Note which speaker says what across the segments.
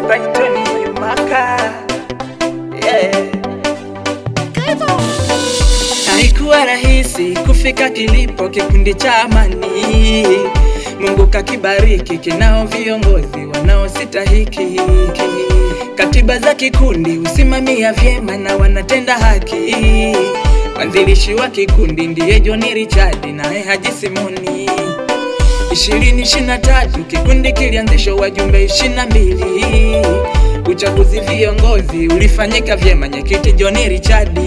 Speaker 1: Brighton Maka, yeah. Haikuwa rahisi kufika kilipo kikundi cha Amani. Mungu kakibariki kinao viongozi wanaostahiki. Katiba za kikundi usimamia vyema na wanatenda haki. Mwanzilishi wa kikundi ndiye John Richard na Haji Simoni. 2023 kikundi kilianzishwa, wajumbe 22. Uchaguzi viongozi ulifanyika vyema, mwenyekiti John Richard.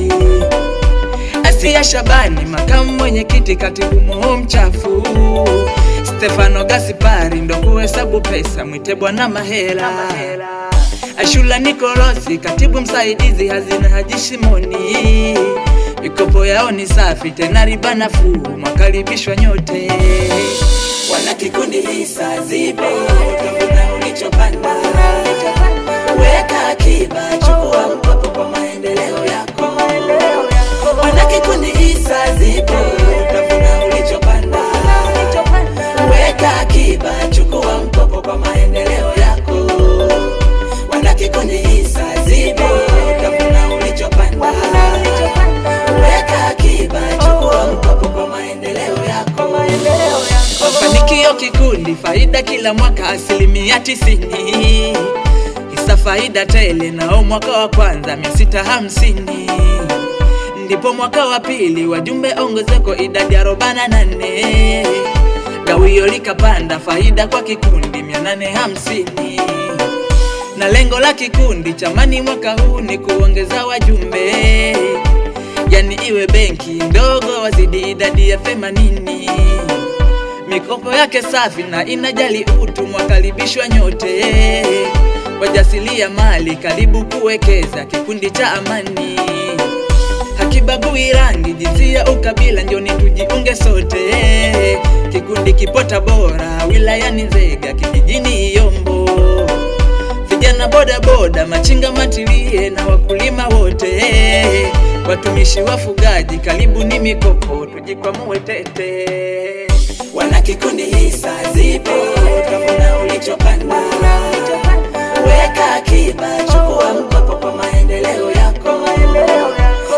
Speaker 1: Asia Shabani makamu mwenyekiti, katibu Moho Mchafu. Stefano Gaspari ndo kuhesabu pesa, mwite Bwana Mahela. Ashura Nikolosi katibu msaidizi, hazina Haji Simoni. Mikopo yao ni safi tena riba nafuu, mwakaribishwa nyote. Wana kikundi hisa zipo, utavuna ulichopanda. Weka akiba, chukua mkopo kwa maendeleo yako. Wana kikundi hisa zipo, utavuna ulichopanda. Weka akiba, chukua mkopo kwa maendeleo yako. Wana kikundi hisa zipo, utavuna ulichopanda. Weka akiba, chukua mkopo kwa maendeleo yako. Mafanikio kikundi, faida kila mwaka 90%. Hisa faida tele nao mwaka wa kwanza 650. Ndipo mwaka wa pili wajumbe ongezeko idadi 48. Gawio likapanda, faida kwa kikundi 850. Na lengo la kikundi cha Amani mwaka huu ni kuongeza wajumbe, yani iwe benki ndogo wazidi idadi ya 80. Mikopo yake safi na inajali utu, mwakaribishwa nyote. Wajasilia mali karibu kuwekeza kikundi cha Amani. Hakibagui rangi, jinsia, ukabila, njoni tujiunge sote. Kikundi kipota bora wilayani Nzega, kijijini Iyombo. Vijana boda boda, machinga matilie na wakulima wote. Watumishi wafugaji karibu ni mikopo, tujikwamue tete. Wana kikundi hisa zipo, utavuna ulichopanda. Weka akiba, chukua mkopo kwa maendeleo yako.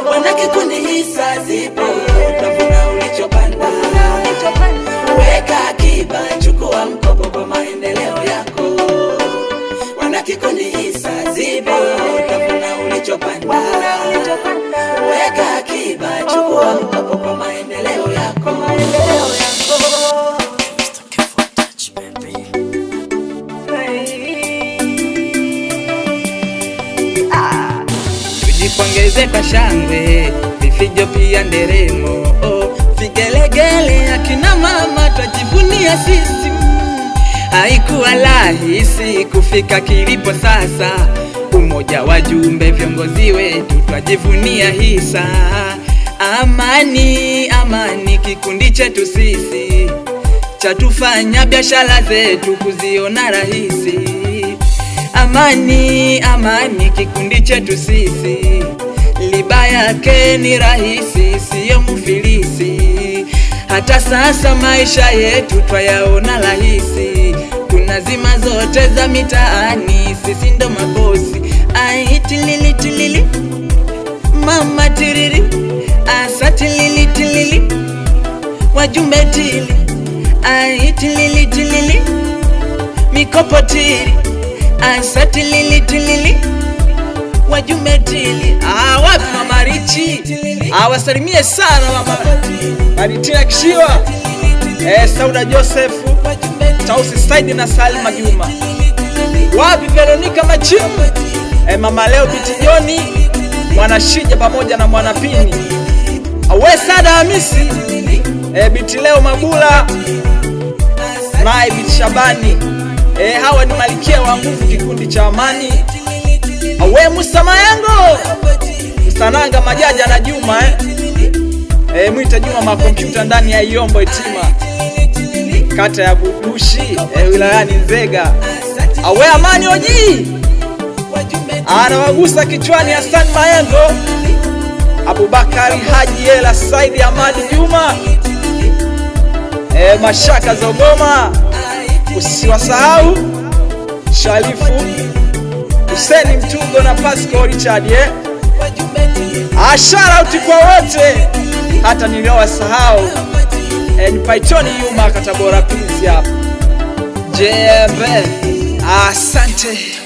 Speaker 1: Wana kikundi hisa zipo, utavuna ulichopanda. Weka akiba, chukua mkopo kwa maendeleo yako. Wana kikundi hisa zipo, utavuna ulichopanda. Weka akiba, chukua mkopo kwa maendeleo yako. Tujipongeze kwa shangwe, vifijo pia nderemo. Vigelegele akina mama twajivunia sisi. Haikuwa rahisi kufika kilipo sasa. Umoja wajumbe viongozi wetu twajivunia hisa. Amani, amani kikundi chetu sisi, chatufanya biashara zetu kuziona rahisi. Amani, amani kikundi chetu sisi, liba yake ni rahisi, siyo mufilisi. Hata sasa maisha yetu twayaona rahisi. Kuna zima zote za mitaani, sisi ndo mabosi. Ai tilili tilili, mama tiriri, asa tilili tilili, wajumbe tili. Ai tilili tilili, mikopo tili, asa tilili tilili, wajumbe tili. Wapi mama Richi? Wasalimie sana mama Maritina Kishiwa, Sauda Joseph, Tausi Saidi na Salima Juma. Wapi Veronica Machimu, mama Leo Biti Joni, Mwanashija pamoja na Mwanapini. Awe Sada Hamisi, Biti Leo Magula, naye Biti Shabani. Hawa ni malikia wa nguvu kikundi cha Amani. Awe Musa Mayango, Msananga Majaja na Juma mwita Juma makompyuta ndani ya Iyombo Itima, kata ya Budushi, wilayani Nzega. Awe Amani Oji, anawagusa kichwani Hassan Mayengo, Abubakari Haji Ela Saidi Ahmadi Juma, Mashaka Zogoma, usiwasahau Sharifu Hussein Mtugo na Pascal Richard shout out kwa wote hata niliowasahau. Ni Python Yuma Katabora Prince hapa. Jembe. Asante.